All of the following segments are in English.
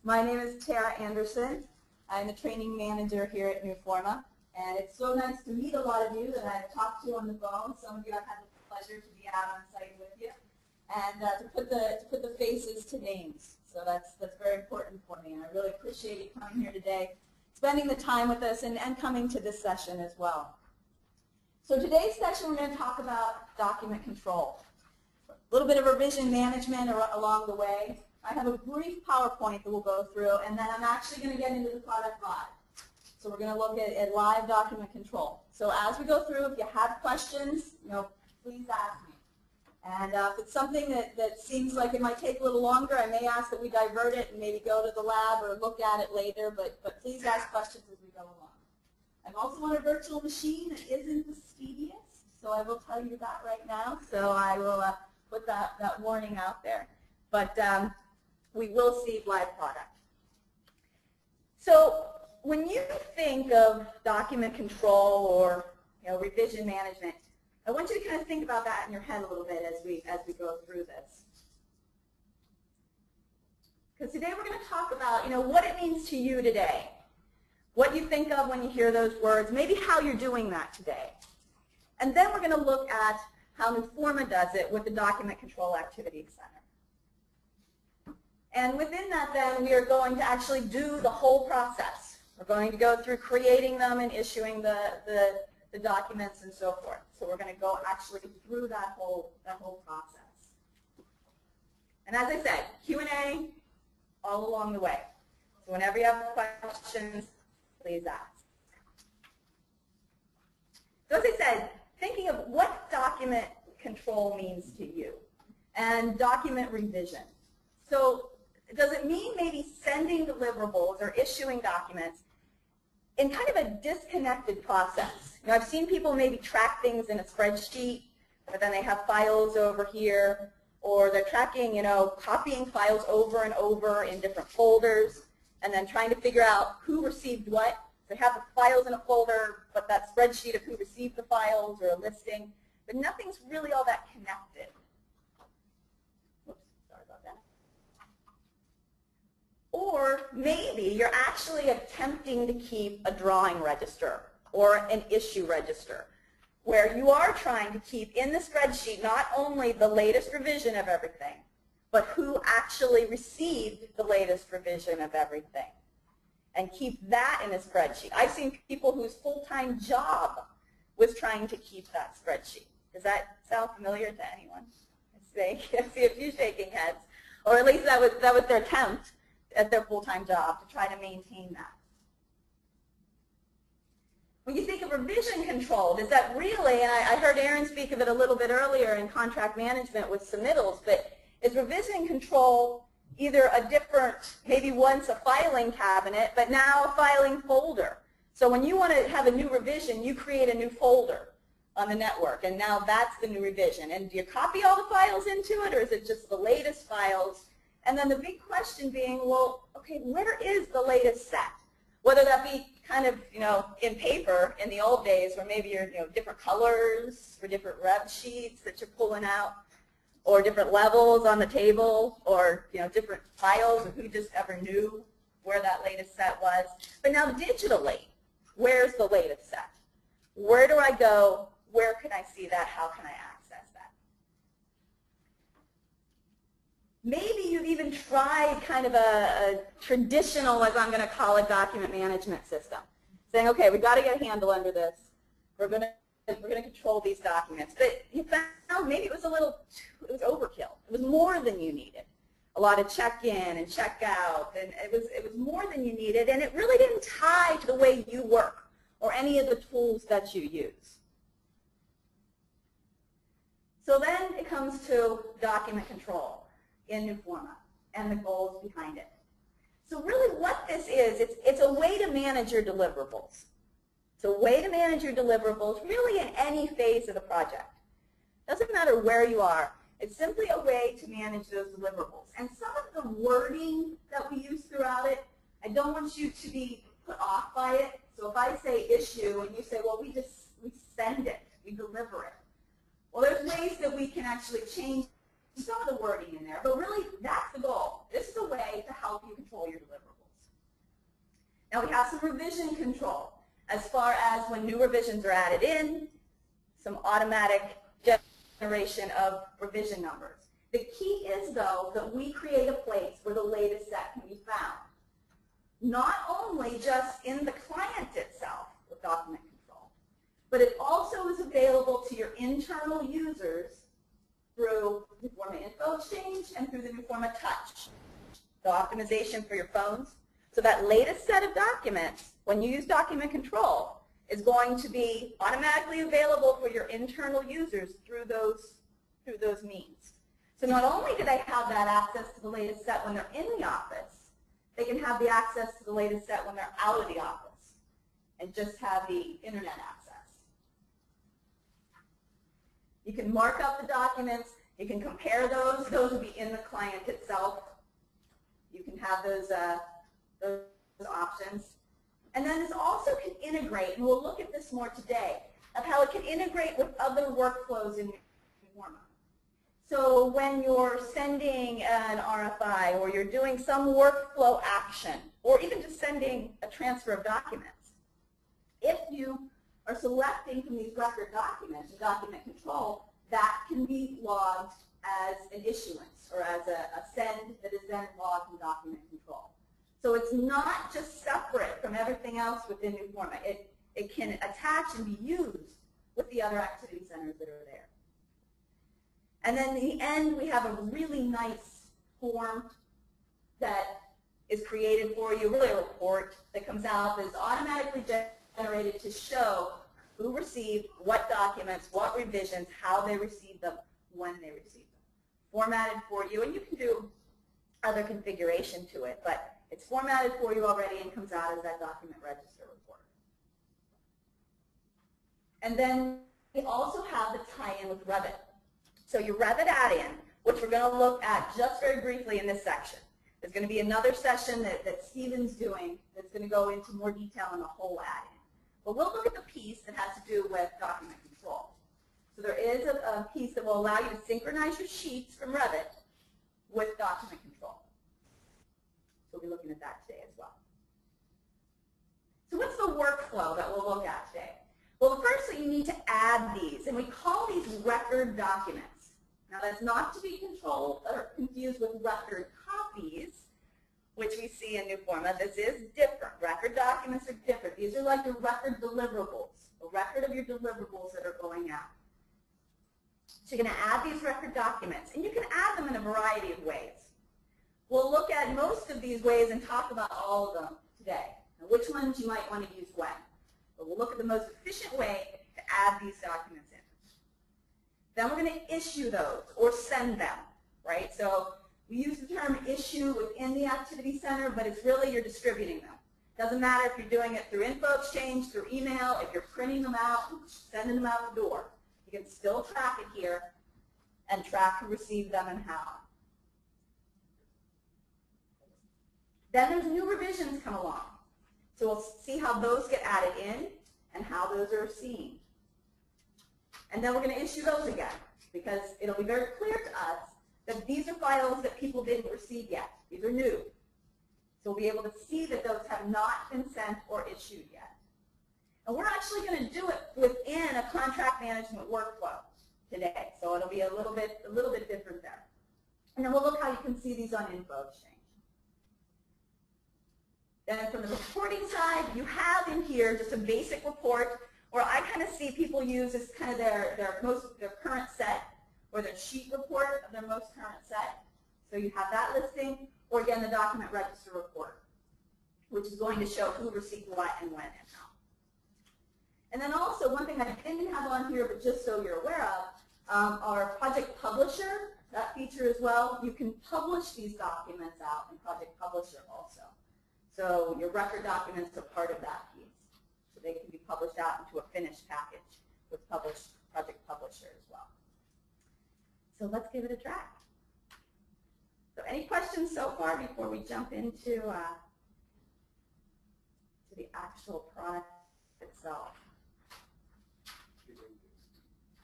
My name is Tara Anderson. I'm the training manager here at Newforma, and it's so nice to meet a lot of you that I've talked to on the phone. Some of you I've had the pleasure to be out on site with you, and to put the faces to names. So that's very important for me, and I really appreciate you coming here today, spending the time with us, and coming to this session as well. So today's session we're going to talk about document control. A little bit of revision management along the way. I have a brief PowerPoint that we'll go through, and then I'm actually going to get into the product live. So we're going to look at live document control. So as we go through, if you have questions, please ask me. And if it's something that seems like it might take a little longer, I may ask that we divert it and maybe go to the lab or look at it later, but please ask questions as we go along. I'm also on a virtual machine that isn't the speediest, so I will tell you that right now. So I will put that warning out there. But we will see live product. So when you think of document control or revision management, I want you to kind of think about that in your head a little bit as we go through this. Because today we're going to talk about what it means to you today, what you think of when you hear those words, maybe how you're doing that today. And then we're going to look at how Newforma does it with the Document Control Activity Center. And within that, then, we are going to actually do the whole process. We're going to go through creating them and issuing the documents and so forth. So we're going to go actually through that whole process. And as I said, Q&A all along the way. So whenever you have questions, please ask. So as I said, thinking of what document control means to you and document revision. So does it mean maybe sending deliverables or issuing documents in kind of a disconnected process? I've seen people maybe track things in a spreadsheet, but then they have files over here, or they're tracking, copying files over and over in different folders, and then trying to figure out who received what. They have the files in a folder, but that spreadsheet of who received the files or a listing, but nothing's really all that connected. Or maybe you're actually attempting to keep a drawing register or an issue register, where you are trying to keep in the spreadsheet not only the latest revision of everything, but who actually received the latest revision of everything, and keep that in a spreadsheet. I've seen people whose full-time job was trying to keep that spreadsheet. Does that sound familiar to anyone? I see a few shaking heads, or at least that was their attempt at their full-time job to try to maintain that. When you think of revision control, does that really, and I heard Aaron speak of it a little bit earlier in contract management with submittals, but is revision control either a different, maybe once a filing cabinet, but now a filing folder? So when you want to have a new revision, you create a new folder on the network, and now that's the new revision. And do you copy all the files into it, or is it just the latest files? And then the big question being, well, okay, where is the latest set? Whether that be kind of, in paper in the old days, where maybe you're, different colors for different rev sheets that you're pulling out, or different levels on the table, or, different files, or who just ever knew where that latest set was. But now digitally, where's the latest set? Where do I go? Where can I see that? How can I access that? Maybe you've even tried kind of a traditional, as I'm going to call it, document management system. Saying, okay, we've got to get a handle under this. We're going to control these documents. But you found maybe it was overkill. It was more than you needed. A lot of check-in and check-out, and it was more than you needed, and it really didn't tie to the way you work or any of the tools that you use. So then it comes to document control in Newforma and the goals behind it. So really what this is, it's a way to manage your deliverables. It's a way to manage your deliverables really in any phase of the project. Doesn't matter where you are. It's simply a way to manage those deliverables. And some of the wording that we use throughout it, I don't want you to be put off by it. So if I say issue and you say, well, we send it, we deliver it. Well, there's ways that we can actually change some of the wording in there, but really that's the goal. This is a way to help you control your deliverables. Now we have some revision control as far as when new revisions are added in, some automatic generation of revision numbers. The key is, though, that we create a place where the latest set can be found. Not only just in the client itself with document control, but it also is available to your internal users through Newforma Info Exchange and through the Newforma Touch, the optimization for your phones. So that latest set of documents, when you use document control, is going to be automatically available for your internal users through those means. So not only do they have that access to the latest set when they're in the office, they can have the access to the latest set when they're out of the office and just have the internet access. You can mark up the documents. You can compare those. Those will be in the client itself. You can have those options. And then this also can integrate, and we'll look at this more today, of how it can integrate with other workflows in Newforma. So when you're sending an RFI or you're doing some workflow action or even just sending a transfer of documents, if you are selecting from these record documents, the document control, that can be logged as an issuance or as a send that is then logged in document control. So it's not just separate from everything else within Newforma. It can attach and be used with the other activity centers that are there. And then in the end, we have a really nice form that is created for you, really a report that comes out that is automatically generated to show who received what documents, what revisions, how they received them, when they received them. Formatted for you, and you can do other configuration to it, but it's formatted for you already and comes out as that document register report. And then we also have the tie-in with Revit. So your Revit add-in, which we're going to look at just very briefly in this section. There's going to be another session that Stephen's doing that's going to go into more detail on the whole add-in. But we'll look at the piece that has to do with document control. So there is a piece that will allow you to synchronize your sheets from Revit with document control. So we'll be looking at that today as well. So what's the workflow that we'll look at today? Well, firstly, you need to add these, and we call these record documents. Now, that's not to be confused with record copies, which we see in Newforma. This is different. Record documents are different. These are like the record deliverables, a record of your deliverables that are going out. So you're going to add these record documents, and you can add them in a variety of ways. We'll look at most of these ways and talk about all of them today. Now, which ones you might want to use when. But we'll look at the most efficient way to add these documents in. Then we're going to issue those or send them, right? So we use the term issue within the Activity Center, but it's really you're distributing them. Doesn't matter if you're doing it through Info Exchange, through email, if you're printing them out and sending them out the door. You can still track it here and track who received them and how. Then there's new revisions come along. So we'll see how those get added in and how those are seen. And then we're going to issue those again because it'll be very clear to us that these are files that people didn't receive yet. These are new. So we'll be able to see that those have not been sent or issued yet. And we're actually going to do it within a contract management workflow today. So it'll be a little bit different there. And then we'll look how you can see these on Info Exchange. Then from the reporting side, you have in here just a basic report where I kind of see people use as kind of their current set or their sheet report of their most current set. So you have that listing, or again the document register report, which is going to show who received what and when and how. And then also one thing I didn't have on here, but just so you're aware of, our Project Publisher, that feature as well. You can publish these documents out in Project Publisher also. So your record documents are part of that piece. So they can be published out into a finished package with Project Publisher as well. So let's give it a try. So any questions so far before we jump into to the actual product itself?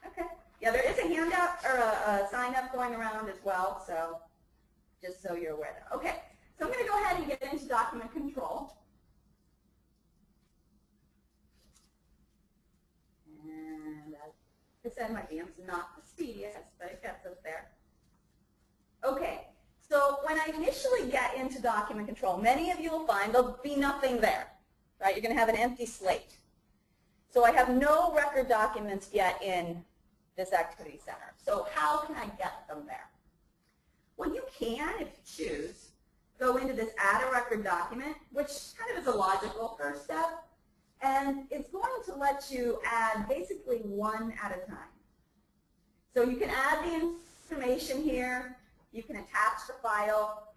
Okay, Yeah, there is a handout or a sign up going around as well, so just so you're aware of that. Okay, so I'm going to go ahead and get into document control. And as I said, my VM's not the speediest, but it gets us there. Okay, so when I initially get into document control, many of you will find there'll be nothing there, right? You're going to have an empty slate. So I have no record documents yet in this activity center. So how can I get them there? Well, you can, if you choose, go into this add a record document, which kind of is a logical first step. And it's going to let you add basically one at a time. So you can add the information here. You can attach the file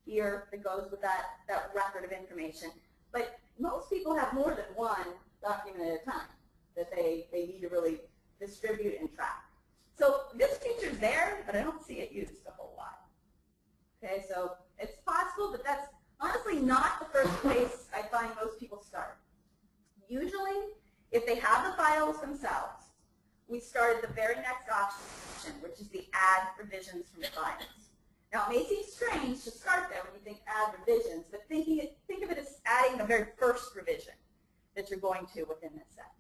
here that goes with that record of information. But most people have more than one document at a time that they need to really distribute and track. So this feature's there, but I don't see it used a whole lot. Okay, so it's possible, but that's honestly not the first place I find most people start. Usually, if they have the files themselves, we start at the very next option, which is the add revisions from files. Now, it may seem strange to start there when you think add revisions, but think of it as adding the very first revision that you're going to within this set.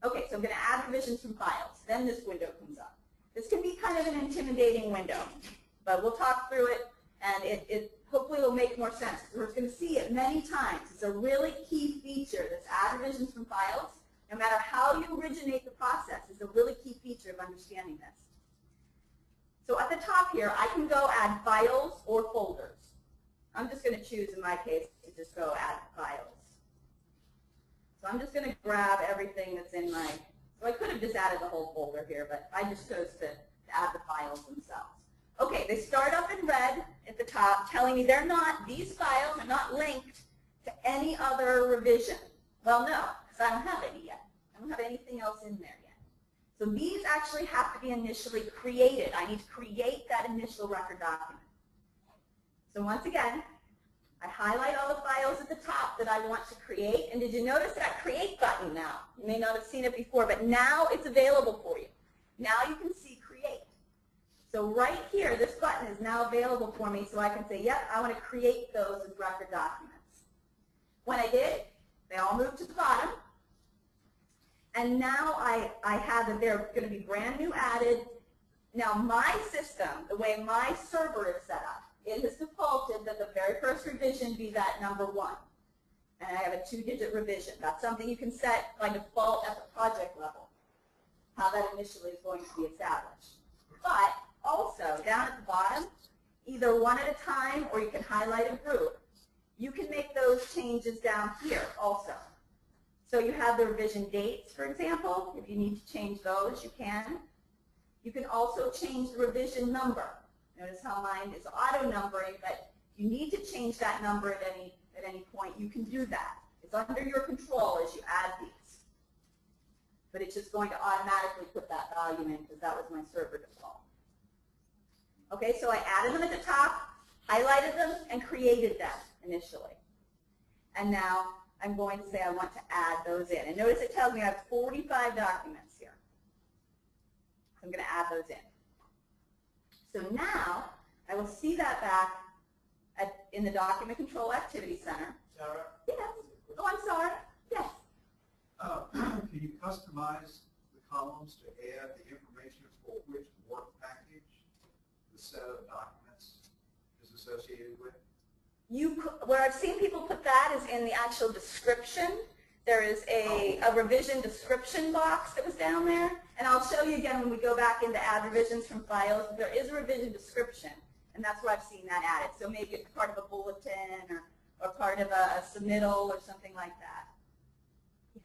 Okay, so I'm going to add revisions from files. Then this window comes up. This can be kind of an intimidating window, but we'll talk through it, and it hopefully will make more sense. We're going to see it many times. It's a really key feature, this add revisions from files. No matter how you originate the process, it's a really key feature of understanding this. So at the top here, I can go add files or folders. I'm just going to choose, in my case, to just go add files. So I'm just going to grab everything that's in my, so I could have just added the whole folder here, but I just chose to add the files themselves. Okay, they start up in red at the top, telling me these files are not linked to any other revision. Well, no, because I don't have any yet. I don't have anything else in there yet. So these actually have to be initially created. I need to create that initial record document. So once again, I highlight all the files at the top that I want to create. And did you notice that create button now? You may not have seen it before, but now it's available for you. Now you can see create. So right here, this button is now available for me, so I can say, yep, I want to create those as record documents. When I did, they all moved to the bottom. And now I have that they're going to be brand new added. Now my system, the way my server is set up, it has defaulted that the very first revision be that number 1. And I have a 2-digit revision. That's something you can set by default at the project level, how that initially is going to be established. But also, down at the bottom, either one at a time or you can highlight a group. You can make those changes down here also. So you have the revision dates, for example. If you need to change those, you can. You can also change the revision number. Notice how mine is auto-numbering, but you need to change that number at any point. You can do that. It's under your control as you add these. But it's just going to automatically put that value in because that was my server default. Okay, so I added them at the top, highlighted them, and created them initially. And now I'm going to say I want to add those in. And notice it tells me I have 45 documents here. So I'm going to add those in. So now I will see that back in the Document Control Activity Center. Sarah? Yes. Oh, I'm sorry. Yes. Can you customize the columns to add the information for which work package the set of documents is associated with? Where I've seen people put that is in the actual description. There is a revision description box that was down there. And I'll show you again when we go back into add revisions from files. There is a revision description, and that's where I've seen that added. So maybe it's part of a bulletin or part of a submittal or something like that.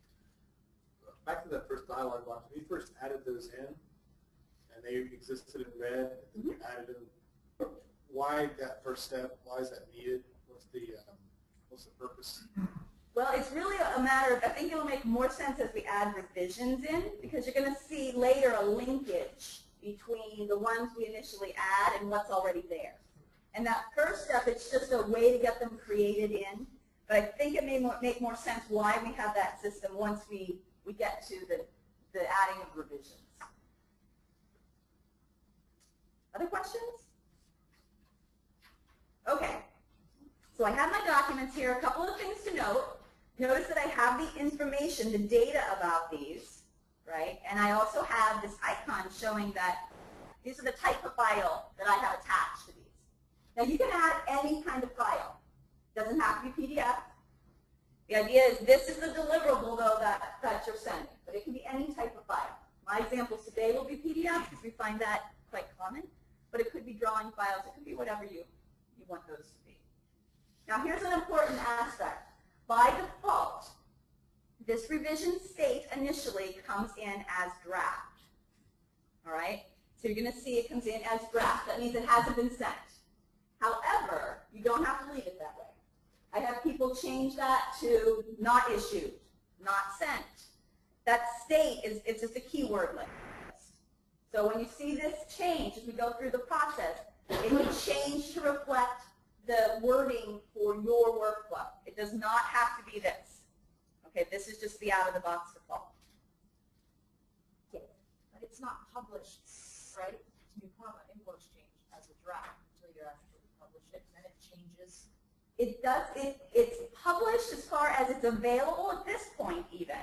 Back to that first dialog box, when you first added those in, and they existed in red, and then you added them, why that first step? Why is that needed? What's the purpose? Well, it's really a matter of, I think it'll make more sense as we add revisions in, because you're going to see later a linkage between the ones we initially add and what's already there. And that first step, it's just a way to get them created in, but I think it may make more sense why we have that system once we get to the adding of revisions. Other questions? Okay. So I have my documents here. A couple of things to note. Notice that I have the information, the data about these, right? And I also have this icon showing that these are the type of file that I have attached to these. Now you can add any kind of file. It doesn't have to be PDF. The idea is this is the deliverable, though, that you're sending. But it can be any type of file. My examples today will be PDF because we find that quite common. But it could be drawing files. It could be whatever you want those to be. Now here's an important aspect. By default, this revision state initially comes in as draft. All right? So you're going to see it comes in as draft. That means it hasn't been sent. However, you don't have to leave it that way. I have people change that to not issued, not sent. That state it's just a keyword list. So when you see this change, as we go through the process, it can change to reflect the wording for your workflow. It does not have to be this. Okay, this is just the out-of-the-box default. But it's not published, right? You have an invoice change as a draft until you actually publish it, and then it changes. It does. It's published as far as it's available at this point, even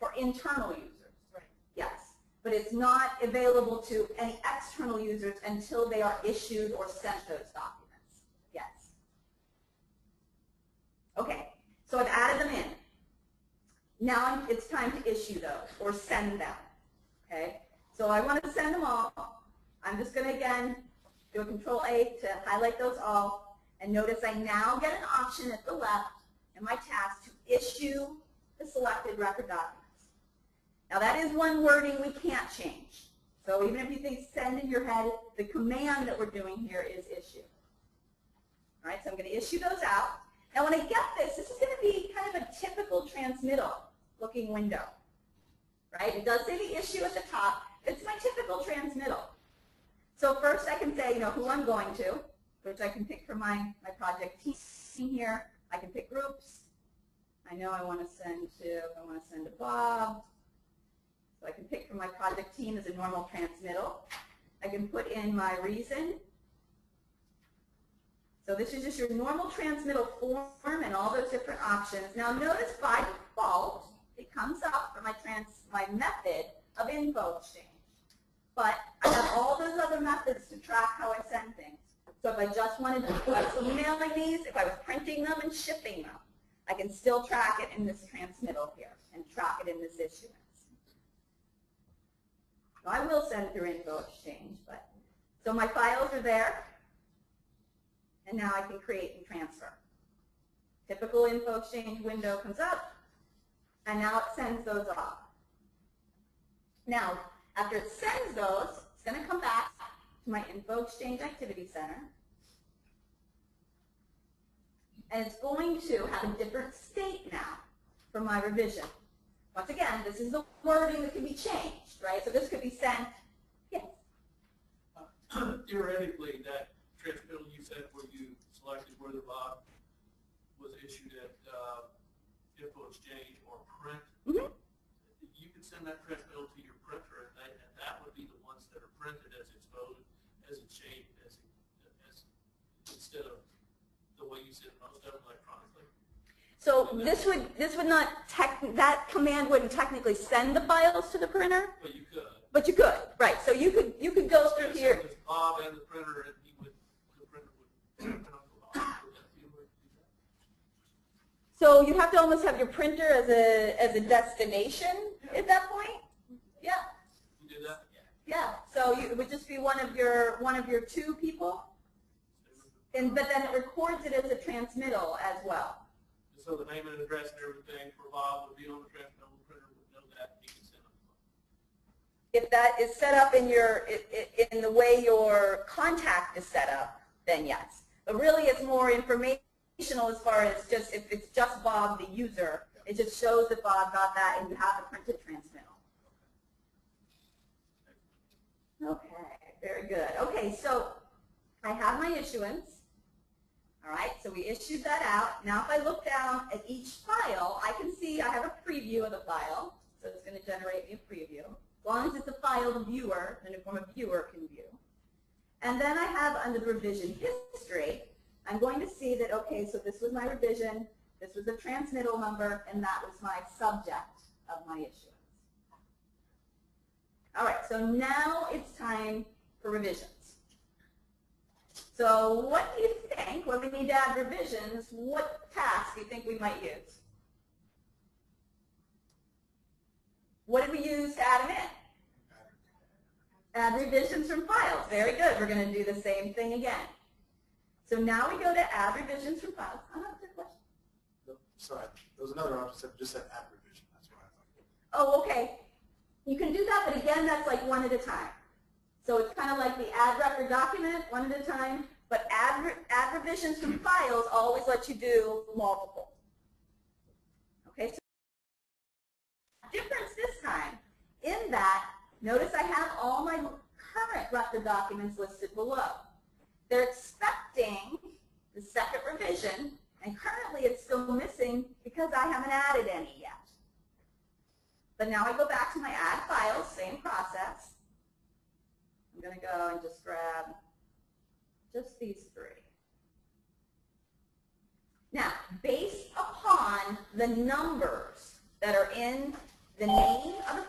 for internal users. Right. Yes, but it's not available to any external users until they are issued or sent those documents. Yes. Okay. So I've added them in. Now it's time to issue those or send them. Okay. So I want to send them all. I'm just going to again do a Control-A to highlight those all. And notice I now get an option at the left in my task to issue the selected record documents. Now that is one wording we can't change. So even if you think send in your head, the command that we're doing here is issue. All right, so I'm going to issue those out. Now when I get this is going to be kind of a typical transmittal looking window. Right? It does say the issue at the top. It's my typical transmittal. So first I can say, who I'm going to, which I can pick for my project team here. I can pick groups. I know I want to send to Bob. So I can pick for my project team as a normal transmittal. I can put in my reason. So this is just your normal transmittal form and all those different options. Now notice by default, it comes up for my method of info exchange. But I have all those other methods to track how I send things. So if I just wanted to, if I was emailing these, if I was printing them and shipping them, I can still track it in this transmittal here and track it in this issuance. Now, I will send through info exchange, but so my files are there, and now I can create and transfer. Typical info exchange window comes up, and now it sends those off. Now, after it sends those, it's going to come back to my Info Exchange Activity Center. And it's going to have a different state now for my revision. Once again, this is the wording that can be changed, right? So this could be sent, yes. Theoretically, that transmittal you said where you selected whether Bob was issued at Info Exchange or print, you can send that transmittal to your printer, and that would be the ones that are printed as exposed, as exchanged, as instead of the way you send most of them electronically. So this would not that command wouldn't technically send the files to the printer. But you could. But you could, right? So you could go through here. So Bob and the printer, and the printer would print on the Bob. Would that be a way to do that? So you have to almost have your printer as a destination at that point. Yeah. You did that? Yeah. So it would just be one of your two people, but then it records it as a transmittal as well. So the name and address and everything for Bob would be on the transmittal. The printer would know that, and he can send them. If that is set up in the way your contact is set up, then yes. But really, it's more informational as far as just if it's just Bob, the user. It just shows that Bob got that, and you have a printed transmittal. Okay, very good. Okay, so I have my issuance. All right, so we issued that out. Now if I look down at each file, I can see I have a preview of the file. So it's going to generate me a preview. As long as it's a file the viewer, then a viewer can view. And then I have under the revision history, I'm going to see that, okay, so this was my revision, this was the transmittal number, and that was my subject of my issuance. All right, so now it's time for revisions. So what do you think, when we need to add revisions, what task do you think we might use? What did we use to add them in? Add revisions from files. Very good. We're going to do the same thing again. So now we go to add revisions from files. That's a question. No, sorry, there was another option that just said add revision. That's what I thought. Oh, okay. You can do that, but again, that's like one at a time. So it's kind of like the add record document, one at a time, but add revisions from files always let you do multiple. Okay, so difference this time in that, notice I have all my current record documents listed below. They're expecting the second revision, and currently it's still missing because I haven't added any yet. But now I go back to my add files, same process. I'm going to go and just grab just these three. Now, based upon the numbers that are in the name of the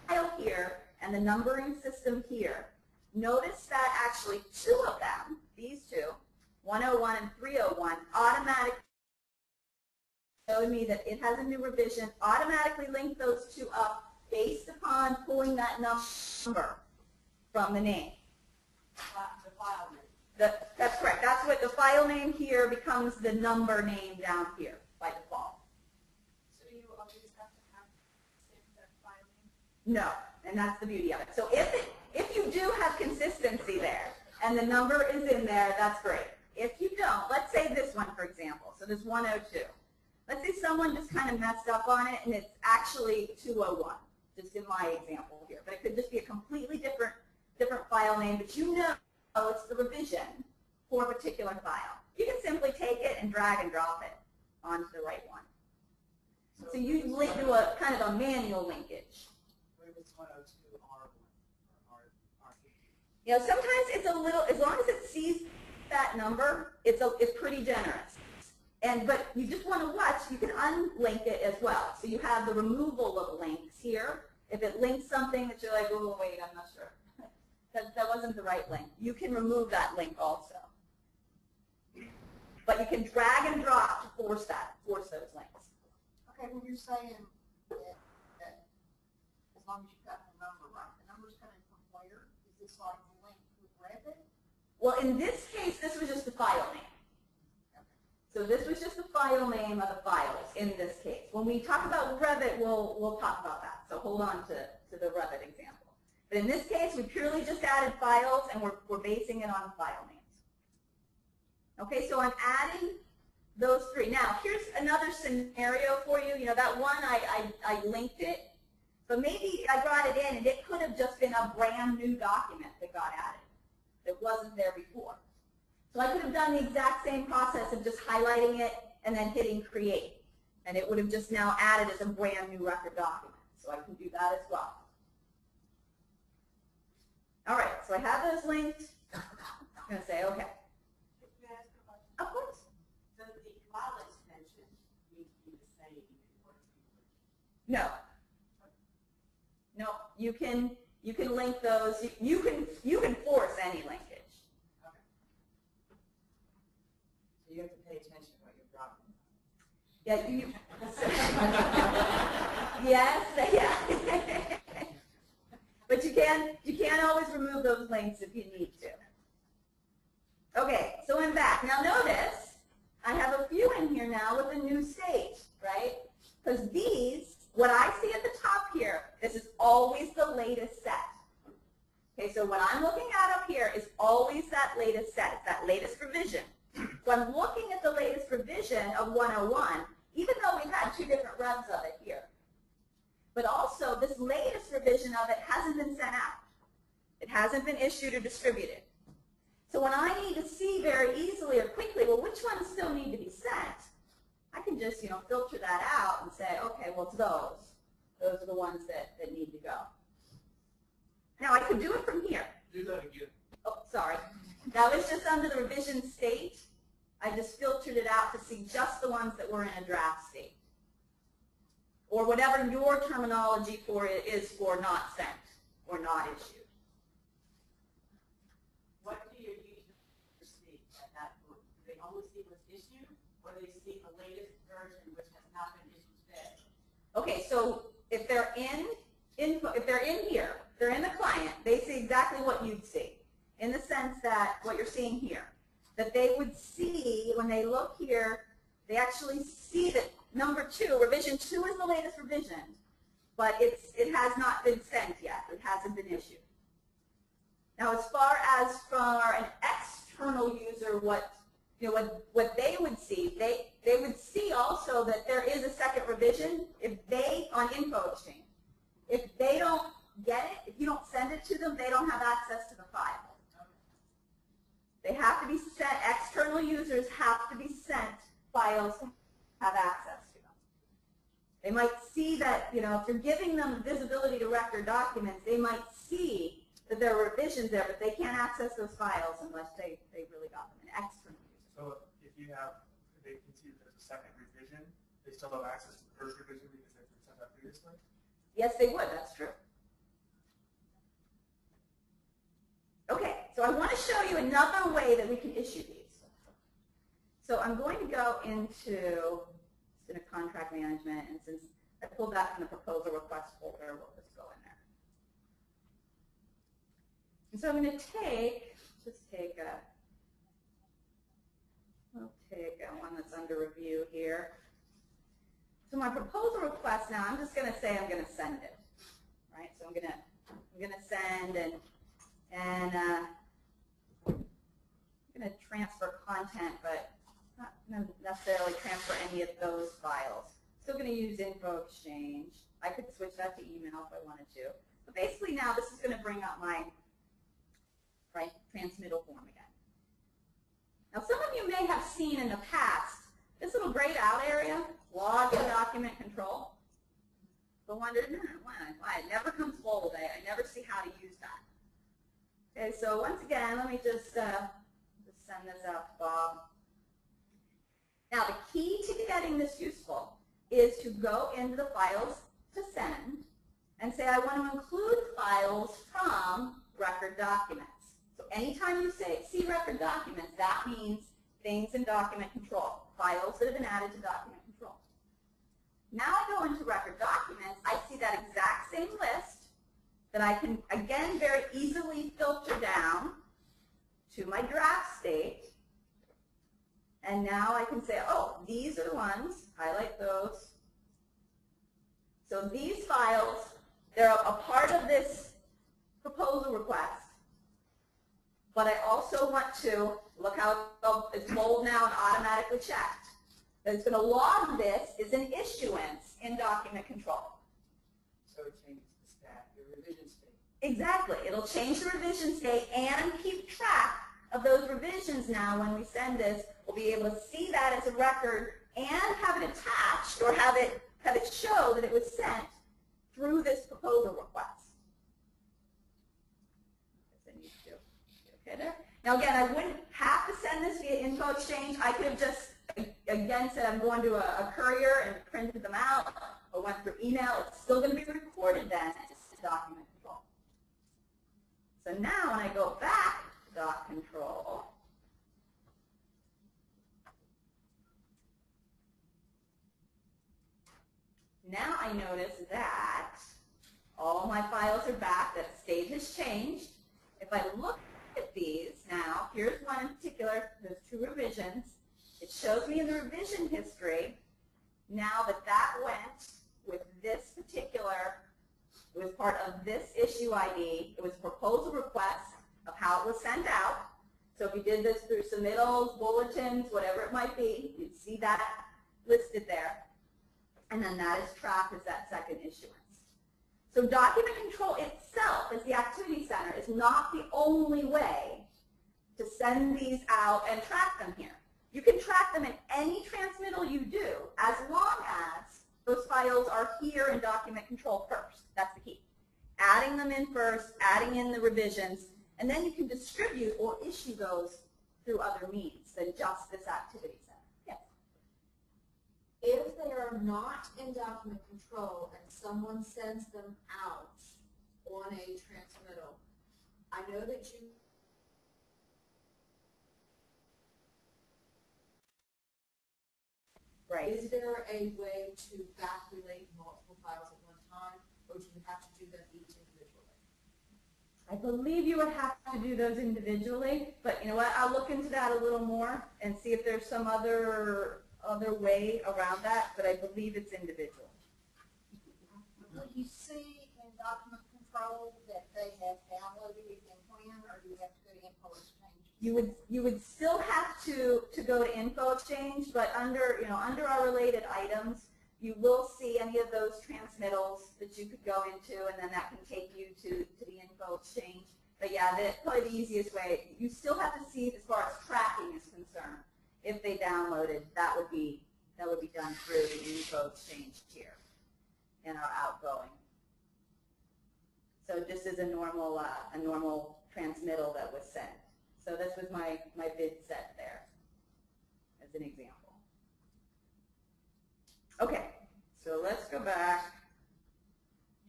file here and the numbering system here, notice that actually two of them, these two, 101 and 301, automatically showed me that it has a new revision, automatically link those two up based upon pulling that number from the name. The file name. That's correct. That's what the file name here becomes the number name down here by default. So do you always have to have the same exact file name? No, and that's the beauty of it. So if you do have consistency there and the number is in there, that's great. If you don't, let's say this one, for example. So this 102. Let's say someone just kind of messed up on it and it's actually 201, just in my example here. But it could just be a completely different file name, but you know it's the revision for a particular file. You can simply take it and drag and drop it onto the right one. So you link to a kind of a manual linkage. You know, sometimes it's a little, as long as it sees that number, it's pretty generous. But you just want to watch, you can unlink it as well. So you have the removal of links here. If it links something that you're like, oh, wait, I'm not sure. That wasn't the right link. You can remove that link also. But you can drag and drop to force those links. Okay, when you're saying that as long as you've got the number right, the number's coming from where? Is this like a link with Revit? Well, in this case, this was just the file name. So this was just the file name of the files in this case. When we talk about Revit, we'll talk about that. So hold on to the Revit example. But in this case, we purely just added files, and we're basing it on file names. Okay, so I'm adding those three. Now, here's another scenario for you. You know, that one, I linked it, but maybe I brought it in, and it could have just been a brand new document that got added that wasn't there before. So I could have done the exact same process of just highlighting it and then hitting create. And it would have just now added as a brand new record document. So I can do that as well. All right, so I have those linked. I'm going to say OK. Of course. So the file extension needs to be the same in order to No. No, you can link those. You can force any linkage. So you have to pay attention to what you're dropping. Yeah, yes, yeah. But you can always remove those links if you need to. Okay, so I'm back. Now notice, I have a few in here now with a new state, right? Because these, what I see at the top here, this is always the latest set. Okay, so what I'm looking at up here is always that latest set. It's that latest revision. So I'm looking at the latest revision of 101, even though we've had two different revs of it here. But also, this latest revision of it hasn't been sent out. It hasn't been issued or distributed. So when I need to see very easily or quickly, well, which ones still need to be sent, I can just, filter that out and say, okay, well, it's those. Those are the ones that need to go. Now, I could do it from here. Do that again. Oh, sorry. That was just under the revision state. I just filtered it out to see just the ones that were in a draft state. Or whatever your terminology for it is for not sent or not issued. What do your users see at that point? Do they only see what's issued, or they see the latest version which has not been issued today? Okay, so if they're if they're in here, they're in the client, they see exactly what you'd see, in the sense that what you're seeing here, that they would see when they look here, they actually see that number 2, revision 2 is the latest revision, but it has not been sent yet. It hasn't been issued. Now, as far as for an external user, what they would see, they would see also that there is a second revision if they, on info exchange. If they don't get it, if you don't send it to them, they don't have access to the file. They have to be sent, external users have to be sent files to have access to them. They might see that, if you're giving them visibility to record documents, they might see that there are revisions there, but they can't access those files unless they really got them, an external user. So if they can see that there's a second revision, they still have access to the first revision because they've been sent out previously? Yes, they would. That's true. Okay, so I want to show you another way that we can issue these. So I'm going to go into contract management, and since I pulled that from the proposal request folder, we'll just go in there. And so I'm going to I'll take one that's under review here. So my proposal request now, I'm just going to say I'm going to send it, right? So I'm going to send and I'm going to transfer content, but not going to necessarily transfer any of those files. Still going to use info exchange. I could switch that to email if I wanted to. But basically now this is going to bring up my transmittal form again. Now some of you may have seen in the past this little grayed out area, log and document control. But wondered why it never comes bold. I never see how to use that. Okay, so once again, let me just send this out to Bob. Now the key to getting this useful is to go into the files to send and say I want to include files from record documents. So anytime you see record documents, that means things in document control, files that have been added to document control. Now I go into record documents, I see that exact same list that I can, again, very easily filter down to my draft state. And now I can say, oh, these are the ones, highlight those. So these files, they're a part of this proposal request. But I also want to, look how it's bold now and automatically checked. That it's going to log this as an issuance in document control. So it changes the stat, the revision state. Exactly. It'll change the revision state and keep track of those revisions now when we send this. We'll be able to see that as a record and have it attached or have it show that it was sent through this proposal request. Okay there. Now again, I wouldn't have to send this via info exchange. I could have just, again, said I'm going to a courier and printed them out or went through email. It's still going to be recorded then as document control. So now when I go back to doc control, now I notice that all my files are back, that state has changed. If I look at these now, here's one in particular, there's 2 revisions. It shows me in the revision history now that went with this particular, it was part of this issue ID. It was a proposal request of how it was sent out. So if you did this through submittals, bulletins, whatever it might be, you'd see that listed there. And then that is tracked as that second issuance. So document control itself, as the activity center, is not the only way to send these out and track them here. You can track them in any transmittal you do, as long as those files are here in document control first. That's the key. Adding them in first, adding in the revisions, And then you can distribute or issue those through other means than just this activity center. Yes. If they are not in document control and someone sends them out on a transmittal, I know that you Right. Is there a way to back relate multiple files at one time, or do you have to do them each individually? I believe you would have to do those individually, but you know what, I'll look into that a little more and see if there's some other way around that, but I believe it's individual. Will you see in document control that they have downloaded it and when, or do you have to go to info exchange? You would still have to go to info exchange, but under our related items, you will see any of those transmittals that you could go into, and then that can take you to the info exchange. But yeah, probably the easiest way. You still have to see, as far as tracking is concerned, if they downloaded, that would be done through the info exchange here in our outgoing. So just as a normal transmittal that was sent. So this was my bid set there, as an example. Okay, so let's go back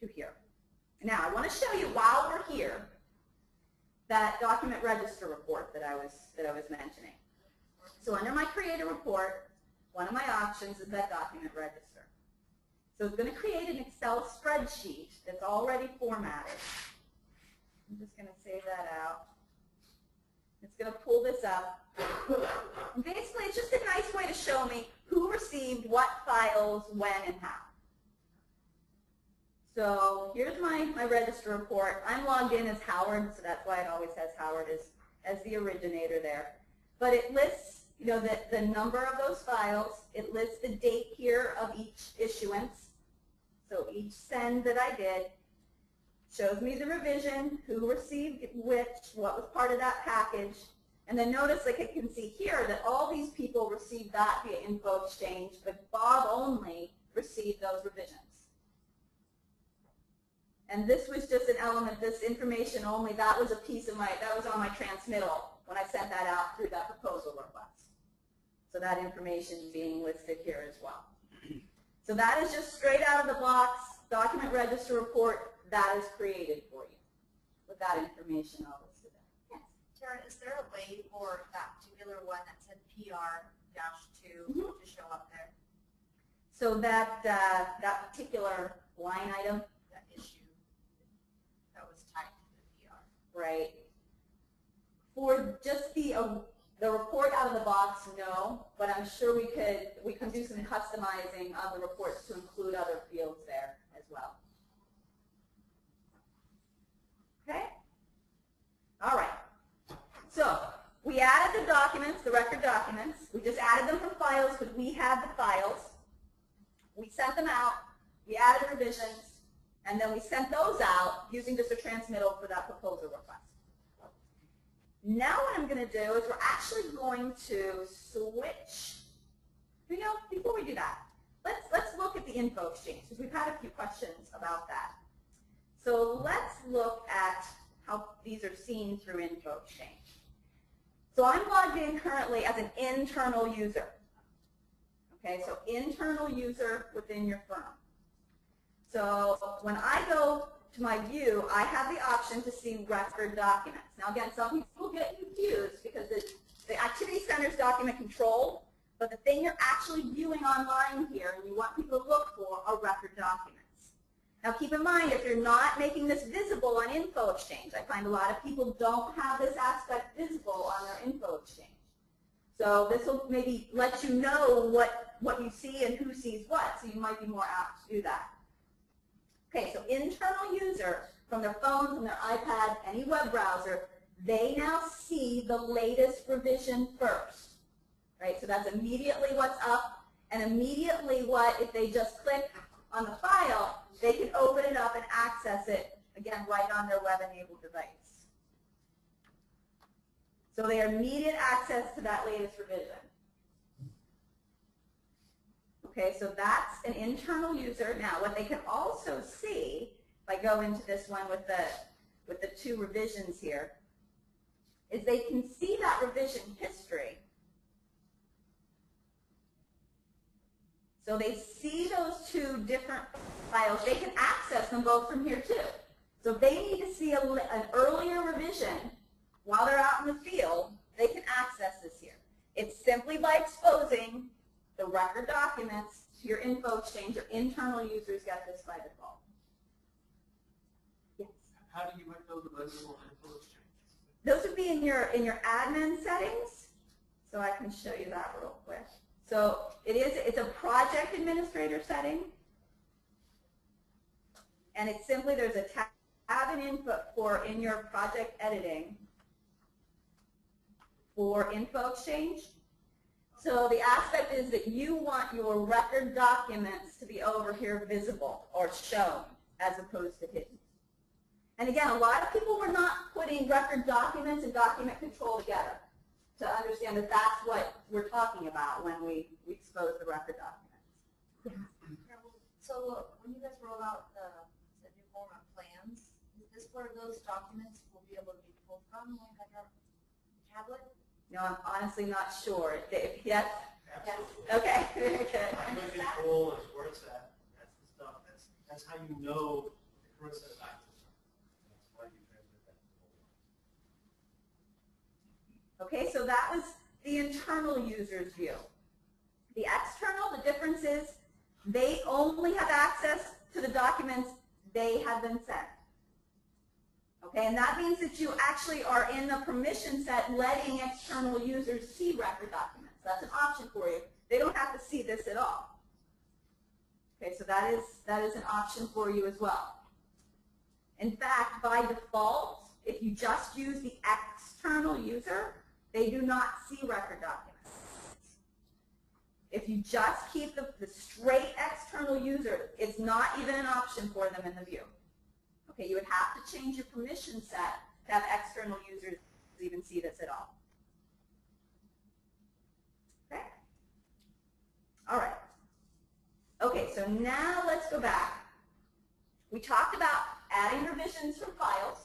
to here. Now I want to show you, while we're here, that document register report that I was mentioning. So under my create a report, one of my options is that document register. So it's going to create an Excel spreadsheet that's already formatted. I'm just going to save that out. It's going to pull this up. And basically, it's just a nice way to show me who received what files, when, and how. So here's my register report. I'm logged in as Howard, so that's why it always has Howard as the originator there. But it lists, the number of those files. It lists the date here of each issuance. So each send that I did shows me the revision, who received which, what was part of that package. And then notice, like I can see here, that all these people received that via info exchange, but Bob only received those revisions. And this was just an element, this information only, that was a piece of that was on my transmittal when I sent that out through that proposal request. So that information being listed here as well. So that is just straight out of the box, document register report, that is created for you with that information all listed there. Yes. Karen, is there a way for that particular one that said PR-2 to show up there? So that particular line item, That issue that was typed to the PR. right? For just the report out of the box, no, but I'm sure we can do some customizing of the reports to include other fields there as well. Okay? All right. So we added the documents, the record documents. We just added them from files because we had the files. We sent them out. We added revisions. And then we sent those out using just a transmittal for that proposal request. Now what I'm going to do is we're actually going to switch. Before we do that, let's look at the info exchange because we've had a few questions about that. So let's look at how these are seen through info exchange. So I'm logged in currently as an internal user. Okay, so internal user within your firm. So when I go to my view, I have the option to see record documents. Now again, some people get confused because the activity center is document control, but the thing you're actually viewing online here and you want people to look for are record documents. Now keep in mind, if you're not making this visible on info exchange, I find a lot of people don't have this aspect visible on their info exchange. So this will maybe let you know what you see and who sees what, so you might be more apt to do that. Okay, so internal user, from their phone, from their iPad, any web browser, they now see the latest revision first. Right, so that's immediately what's up, and immediately if they just click on the file, they can open it up and access it, again, right on their web-enabled device. So they have immediate access to that latest revision. Okay, so that's an internal user. Now, what they can also see, if I go into this one with the two revisions here, is they can see that revision history. So they see those two different files. They can access them both from here too. So if they need to see an earlier revision while they're out in the field, they can access this here. It's simply by exposing the record documents to your info exchange. Your internal users get this by default. Yes. How do you make those available in info exchange? Those would be in your admin settings. So I can show you that real quick. So it's a project administrator setting. And it's simply, there's a tab and input for in your project editing for info exchange. So the aspect is that you want your record documents to be over here visible or shown as opposed to hidden. And again, a lot of people were not putting record documents and document control together to understand that that's what we're talking about when we expose the record documents. So when you guys roll out the new format plans, is this where those documents will be able to be pulled from, like on your tablet? No, I'm honestly not sure. Yes? Yes. Okay. Okay. Document control is where it's at. That's the stuff. That's how you know the current set of documents. That's why you transmit that to the whole line. Okay, so that was the internal user's view. The external, the difference is they only have access to the documents they have been sent. Okay, and that means that you actually are in the permission set letting external users see record documents. That's an option for you. They don't have to see this at all. Okay, so that is an option for you as well. In fact, by default, if you just use the external user, they do not see record documents. If you just keep the straight external user, it's not even an option for them in the view. Okay, you would have to change your permission set to have external users even see this at all. Okay? All right. Okay, so now let's go back. We talked about adding revisions from files.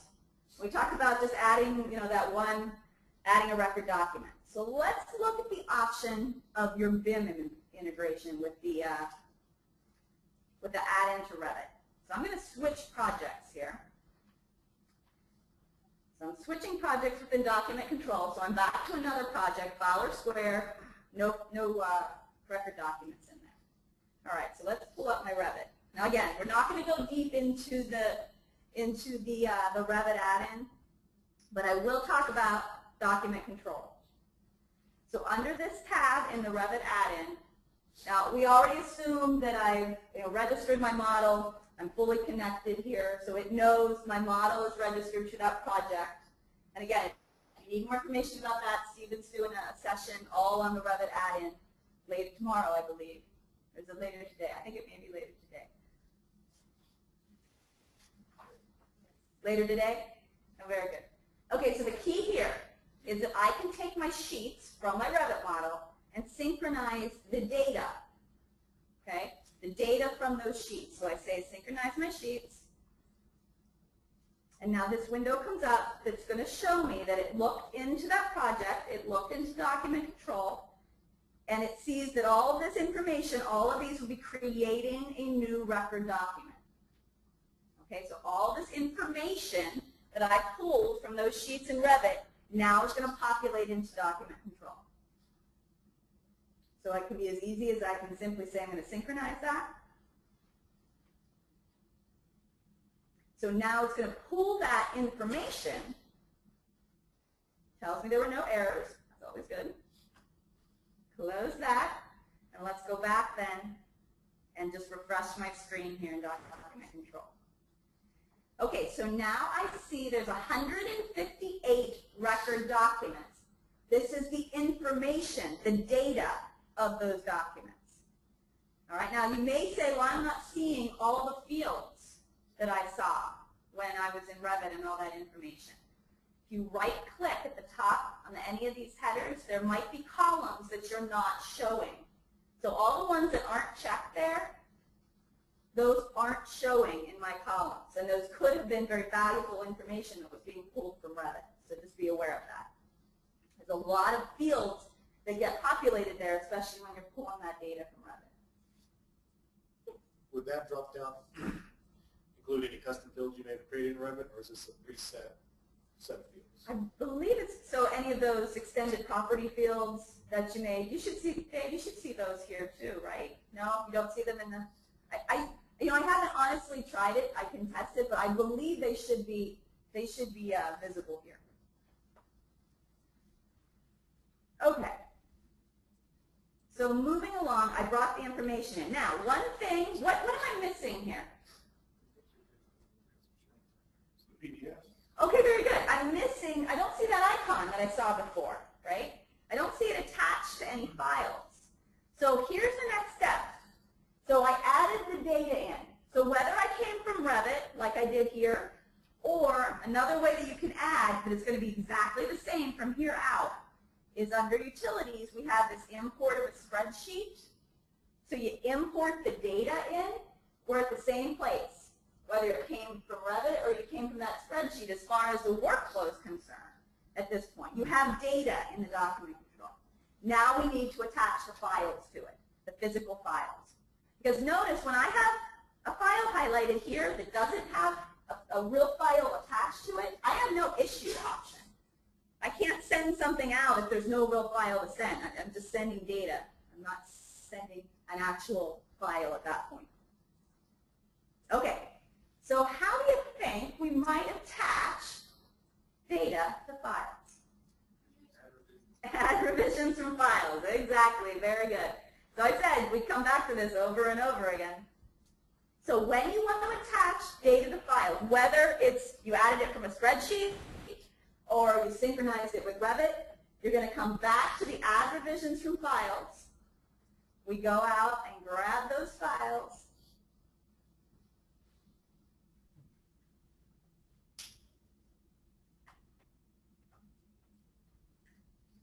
We talked about just adding, that one, adding a record document. So let's look at the option of your BIM integration with the add-in to Revit. So I'm going to switch projects here. So I'm switching projects within document control. So I'm back to another project, Fowler Square, no record documents in there. All right, so let's pull up my Revit. Now again, we're not going to go deep into the Revit add-in, but I will talk about document control. So under this tab in the Revit add-in, now we already assumed that I've registered my model. I'm fully connected here, so it knows my model is registered to that project. And again, if you need more information about that, Stephen's doing a session all on the Revit add-in later tomorrow, I believe. Or is it later today? I think it may be later today. Later today? Oh, very good. Okay, so the key here is that I can take my sheets from my Revit model and synchronize the data. Okay? The data from those sheets. So I say synchronize my sheets. And now this window comes up that's going to show me that it looked into that project, it looked into document control, and it sees that all of this information, all of these will be creating a new record document. Okay, so all this information that I pulled from those sheets in Revit now is going to populate into document control. So it can be as easy as I can simply say I'm going to synchronize that. So now it's going to pull that information, tells me there were no errors, that's always good. Close that, and let's go back then and just refresh my screen here in document control. Okay, so now I see there's 158 record documents. This is the information, the data of those documents. All right, now you may say, well, I'm not seeing all the fields that I saw when I was in Revit and all that information. If you right-click at the top on any of these headers, there might be columns that you're not showing. So all the ones that aren't checked there, those aren't showing in my columns. And those could have been very valuable information that was being pulled from Revit. So just be aware of that. There's a lot of fields that get populated there, especially when you're pulling that data from Revit. Would that drop down include any custom fields you may have created in Revit, or is this a preset set of fields? I believe it's, so any of those extended property fields that you made, you should see, Dave, you should see those here too, right? No, you don't see them in the, I haven't honestly tried it, I can test it, but I believe they should be visible here. Okay. So moving along, I brought the information in. Now, one thing, what am I missing here? Okay, very good. I'm missing, I don't see that icon that I saw before, right? I don't see it attached to any files. So here's the next step. So I added the data in. So whether I came from Revit, like I did here, or another way that you can add, but it's going to be exactly the same from here out, is under Utilities, we have this import of a spreadsheet. So you import the data in, we're at the same place, whether it came from Revit or you came from that spreadsheet as far as the workflow is concerned at this point. You have data in the document control. Now we need to attach the files to it, the physical files. Because notice when I have a file highlighted here that doesn't have a real file attached to it, I have no issue option. I can't send something out if there's no real file to send. I'm just sending data. I'm not sending an actual file at that point. Okay, so how do you think we might attach data to files? Add revisions from files. Exactly, very good. So I said we come back to this over and over again. So when you want to attach data to files, whether it's you added it from a spreadsheet or you synchronized it with Revit, you're going to come back to the Add Revisions from Files. We go out and grab those files.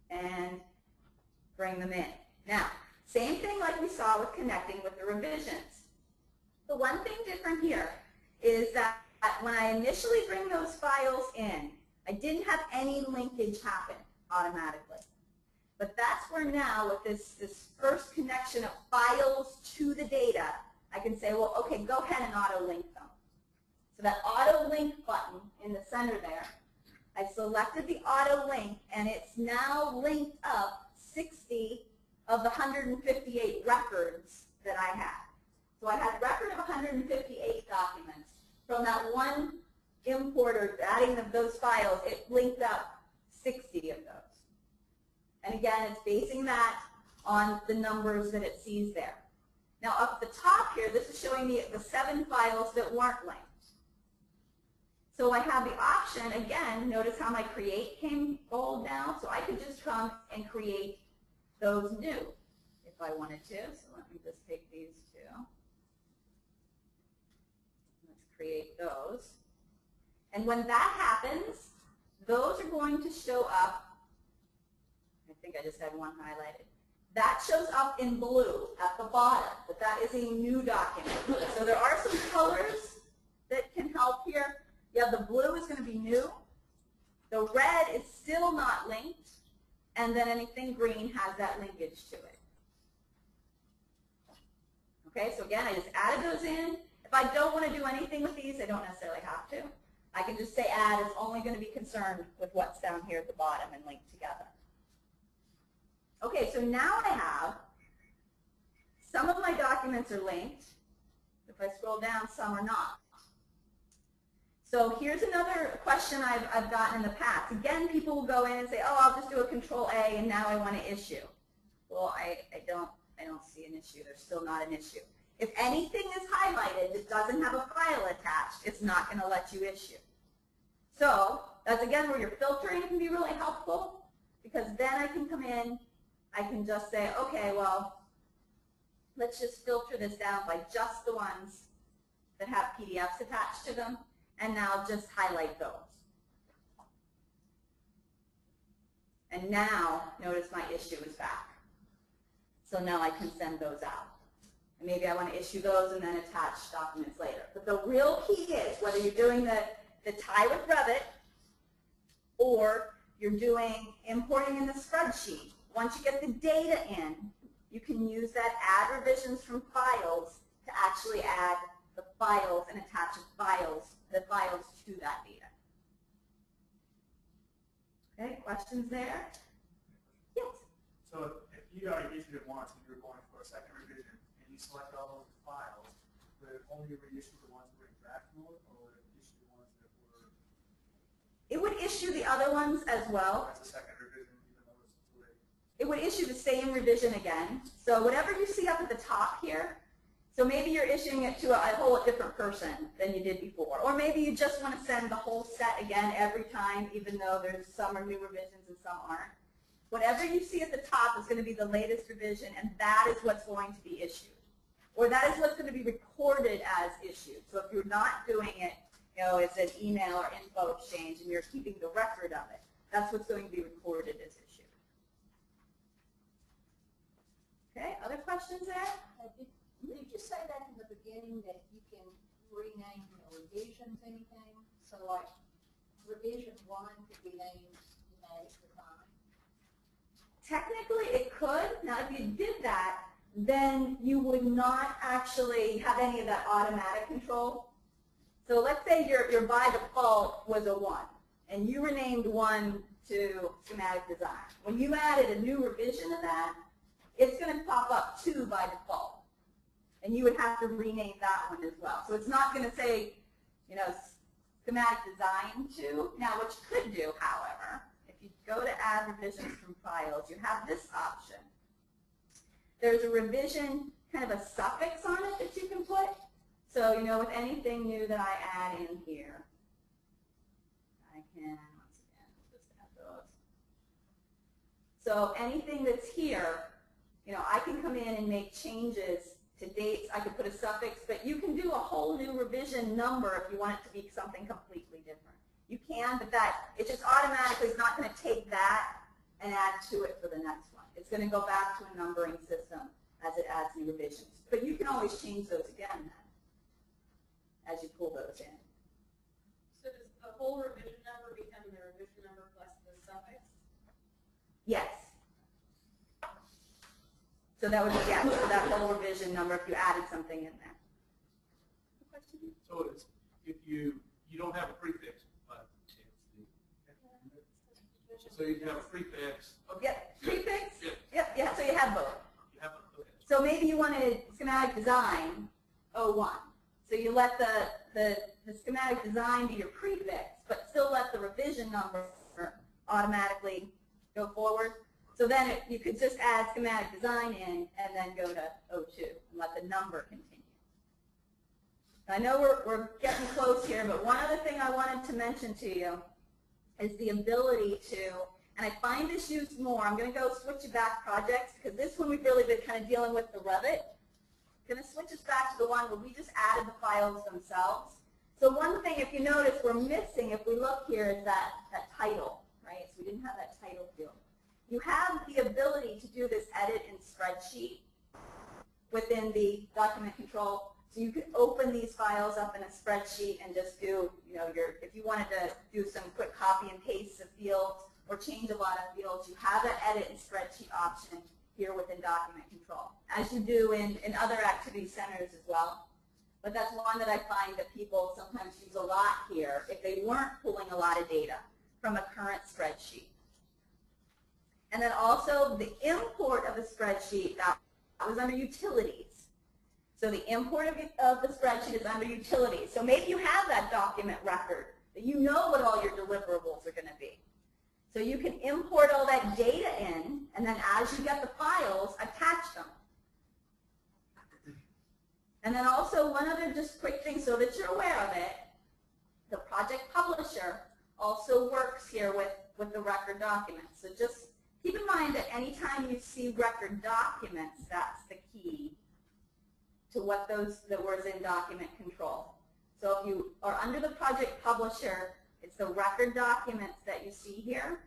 And bring them in. Now, same thing like we saw with connecting with the revisions. The one thing different here is that when I initially bring those files in, I didn't have any linkage happen automatically. But that's where now with this first connection of files to the data, I can say, well, okay, go ahead and auto-link them. So that auto-link button in the center there, I selected the auto-link, and it's now linked up 60 of the 158 records that I had. So I had a record of 158 documents. From that one importer, adding those files, it linked up 60 of those. And again, it's basing that on the numbers that it sees there. Now up at the top here, this is showing me the 7 files that weren't linked. So I have the option, again, notice how my create came bold now, so I could just come and create those new if I wanted to. So let me just take these two. Let's create those. And when that happens, those are going to show up. I think I just had one highlighted. That shows up in blue at the bottom, but that is a new document. So there are some colors that can help here. Yeah, the blue is going to be new. The red is still not linked. And then anything green has that linkage to it. Okay, so again, I just added those in. If I don't want to do anything with these, I don't necessarily have to. I can just say add. It's only going to be concerned with what's down here at the bottom and linked together. Okay, so now I have some of my documents are linked. If I scroll down, some are not. So here's another question I've gotten in the past. Again, people will go in and say, oh, I'll just do a Control A and now I want to issue. Well, I don't see an issue. There's still not an issue. If anything is highlighted that doesn't have a file attached, it's not going to let you issue. So that's again where your filtering can be really helpful, because then I can come in, I can just say, okay, well, let's just filter this down by just the ones that have PDFs attached to them. And now just highlight those. And now, notice my issue is back. So now I can send those out. And maybe I want to issue those and then attach documents later. But the real key is, whether you're doing the tie with Revit or you're doing importing in the spreadsheet. Once you get the data in, you can use that add revisions from files to actually add the files and attach the files to that data. Okay, questions there? Yes. So if you already issued it once and you're going for a second revision and you select all those files, would it only reissue the ones that were in draft mode, or would it issue the ones that were? It would issue the other ones as well. That's a second revision, even though it's too late. It would issue the same revision again. So whatever you see up at the top here, so maybe you're issuing it to a whole different person than you did before. Or maybe you just want to send the whole set again every time, even though there's some are new revisions and some aren't. Whatever you see at the top is going to be the latest revision, and that is what's going to be issued. Or that is what's going to be recorded as issued. So if you're not doing it, as an email or info exchange and you're keeping the record of it, that's what's going to be recorded as issued. Okay, other questions there? Did you say that in the beginning that you can rename revisions anything? So like revision 1 could be named schematic design. Technically it could. Now if you did that, then you would not actually have any of that automatic control. So let's say your by default was a 1, and you renamed 1 to schematic design. When you added a new revision of that, it's going to pop up 2 by default. And you would have to rename that one as well. So it's not going to say, schematic design 2. Now what you could do, however, if you go to add revisions from files, you have this option. There's a revision, kind of a suffix on it that you can put. So, with anything new that I add in here, I can, once again, just add those. So anything that's here, I can come in and make changes to dates. I could put a suffix, but you can do a whole new revision number if you want it to be something completely different. You can, but it just automatically is not going to take that and add to it for the next one. It's going to go back to a numbering system as it adds new revisions. But you can always change those again then, as you pull those in. So does the whole revision number become the revision number plus the suffix? Yes. So that would be, so that whole revision number if you added something in there. So it's, if you don't have a prefix, but so you have a prefix. Okay. Yep, prefix. Good. Yep, yeah, so you have both. You have a, okay. So maybe you wanted schematic design 01. So you let the schematic design be your prefix, but still let the revision number automatically go forward. So then you could just add schematic design in and then go to 02 and let the number continue. I know we're getting close here, but one other thing I wanted to mention to you is the ability to, and I find this used more, I'm going to go switch it back projects because this one we've really been kind of dealing with the Revit. I'm going to switch us back to the one where we just added the files themselves. So one thing, if you notice, we're missing, if we look here, is that title, right? So we didn't have that title field. You have the ability to do this edit in spreadsheet within the document control. So you could open these files up in a spreadsheet and just do, if you wanted to do some quick copy and paste of fields or change a lot of fields, you have that edit in spreadsheet option here within document control, as you do in other activity centers as well. But that's one that I find that people sometimes use a lot here if they weren't pulling a lot of data from a current spreadsheet. And then also the import of the spreadsheet, that was under utilities. So the import of the spreadsheet is under utilities. So maybe you have that document record, that you know what all your deliverables are going to be. So you can import all that data in, and then as you get the files, attach them. And then also one other just quick thing so that you're aware of it, the project publisher also works here with the record documents. So just keep in mind that anytime you see record documents, that's the key to what the words in document control. So if you are under the project publisher, it's the record documents that you see here.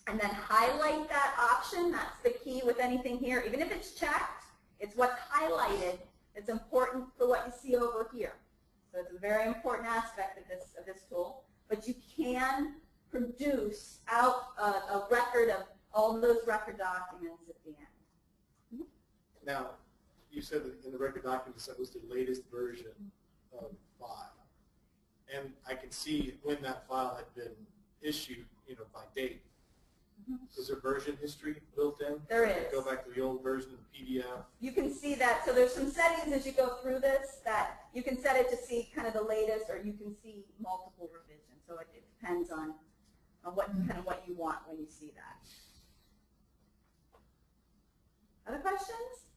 And then highlight that option. That's the key with anything here. Even if it's checked, it's what's highlighted. It's important for what you see over here. So it's a very important aspect of this tool. But you can produce out record documents at the end. Now, you said that in the record documents that was the latest version of file. And I can see when that file had been issued, by date. Is there version history built in? There is. Go back to the old version of the PDF. You can see that, so there's some settings as you go through this that you can set it to see kind of the latest, or you can see multiple revisions. So it depends on what kind of what you want when you see that. Other questions?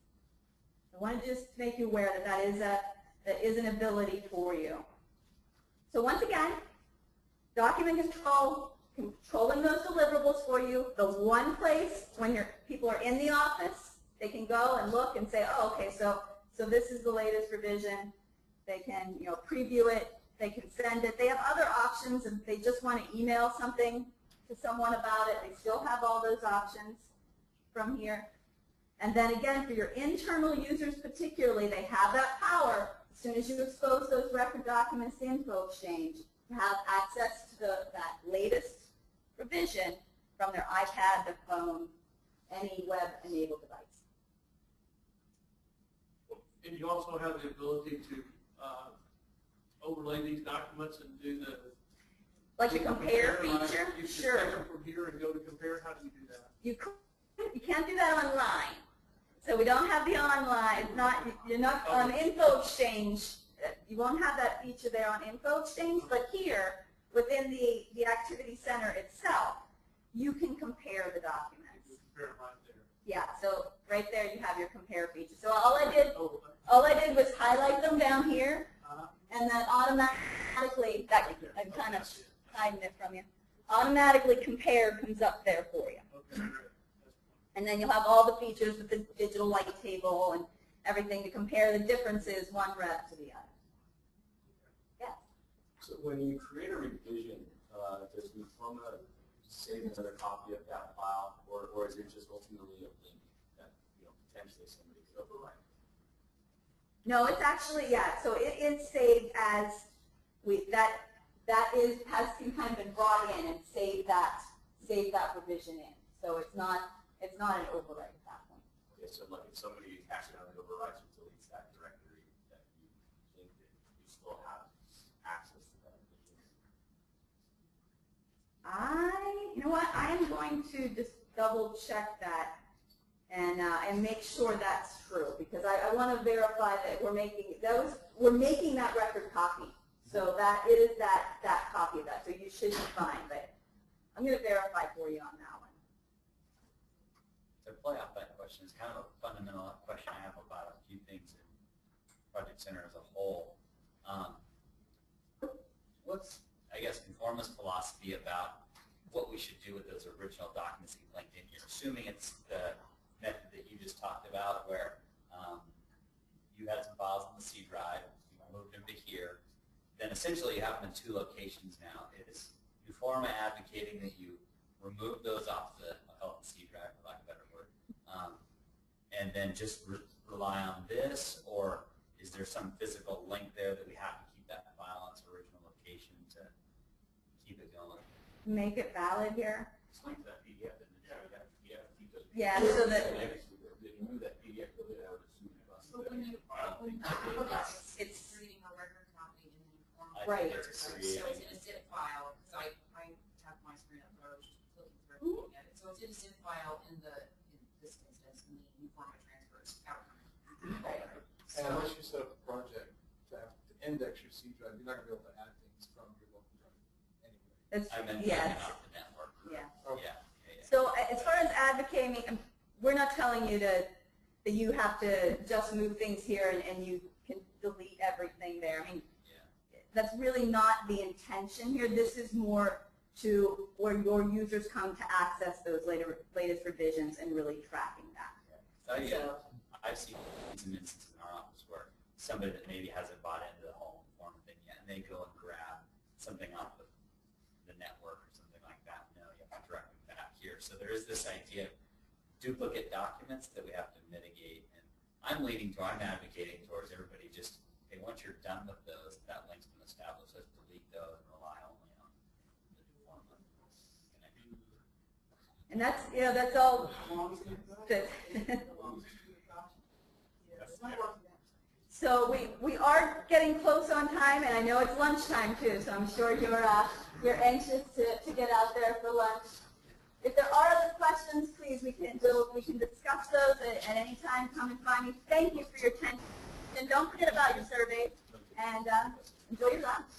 I wanted to just make you aware that is an ability for you. So once again, document control, controlling those deliverables for you, the one place when your people are in the office, they can go and look and say, oh, okay, so this is the latest revision. They can, preview it. They can send it. They have other options if they just want to email something to someone about it. They still have all those options from here. And then again, for your internal users particularly, they have that power. As soon as you expose those record documents to InfoExchange, to have access to that latest revision from their iPad, their phone, any web-enabled device. And you also have the ability to overlay these documents and do the Like the compare feature? You can Sure. take them from here and go to compare. How do you do that? You can't do that online. So we don't have the online. You're not on InfoExchange. You won't have that feature there on InfoExchange, but here, within the Activity Center itself, you can compare the documents. You can compare them right there. Yeah, so right there you have your compare feature. So all I did was highlight them down here, and then automatically, I'm kind of hiding it from you, automatically compare comes up there for you. Okay, great. And then you'll have all the features with the digital light table and everything to compare the differences one rep to the other. Yeah. So when you create a revision, does Informa save another copy of that file, or is it just ultimately a link that potentially somebody could overwrite? No, it's actually, yeah. So it is saved as has kind of been brought in and save that revision in. So it's not an overwrite at that point. Okay, so like if somebody accidentally overwrites or deletes that directory, that you think that you still have access to that revision? You know what? I am going to just double check that and make sure that's true, because I want to verify that we're making that record copy. So that it is that copy of that. So you should be fine, but I'm going to verify for you on that one. To play off that question is kind of a fundamental question I have about a few things in Project Center as a whole. What's, I guess, Informa's philosophy about what we should do with those original documents that you linked in here? Assuming it's the method that you just talked about, where you had some files on the C drive, you moved them to here, then essentially you have them in two locations now. Is Informa advocating that you remove those off the, I'll call it the C drive for lack of a better word, and then just rely on this, or is there some physical link there that we have to keep that file on its original location to keep it going? Make it valid here. It's like that PDF in the PDF. Yeah, so that If you move that PDF with it, I would assume it must So when you it's creating a record copy in the form. Right. So it's in a zip file, because I have my screen up, but I was just looking through it. So it's in a zip file in this instance, in the new format transfers out. And unless you set up a project to index your C drive, you're not going to be able to add things from your local drive anyway. I meant yes. off the network. Yeah. Yeah. So as far as advocating, we're not telling you that you have to just move things here and you can delete everything there. I mean, that's really not the intention here. This is more to where your users come to access those latest revisions and really tracking that. I've seen some instances in our office where somebody that maybe hasn't bought into the home form thing yet, and they go and grab something off of the network or something like that. You have to direct them back here. So there is this idea of duplicate documents that we have to mitigate. And I'm advocating towards everybody just, hey, once you're done with those, that link's been established, let's delete those and rely only on the Informa connection. And that's, you know, that's all good. So we are getting close on time, and I know it's lunchtime too, so I'm sure you're anxious to get out there for lunch. If there are other questions, please, we can discuss those at any time. Come and find me. Thank you for your attention. And don't forget about your survey, and enjoy your lunch.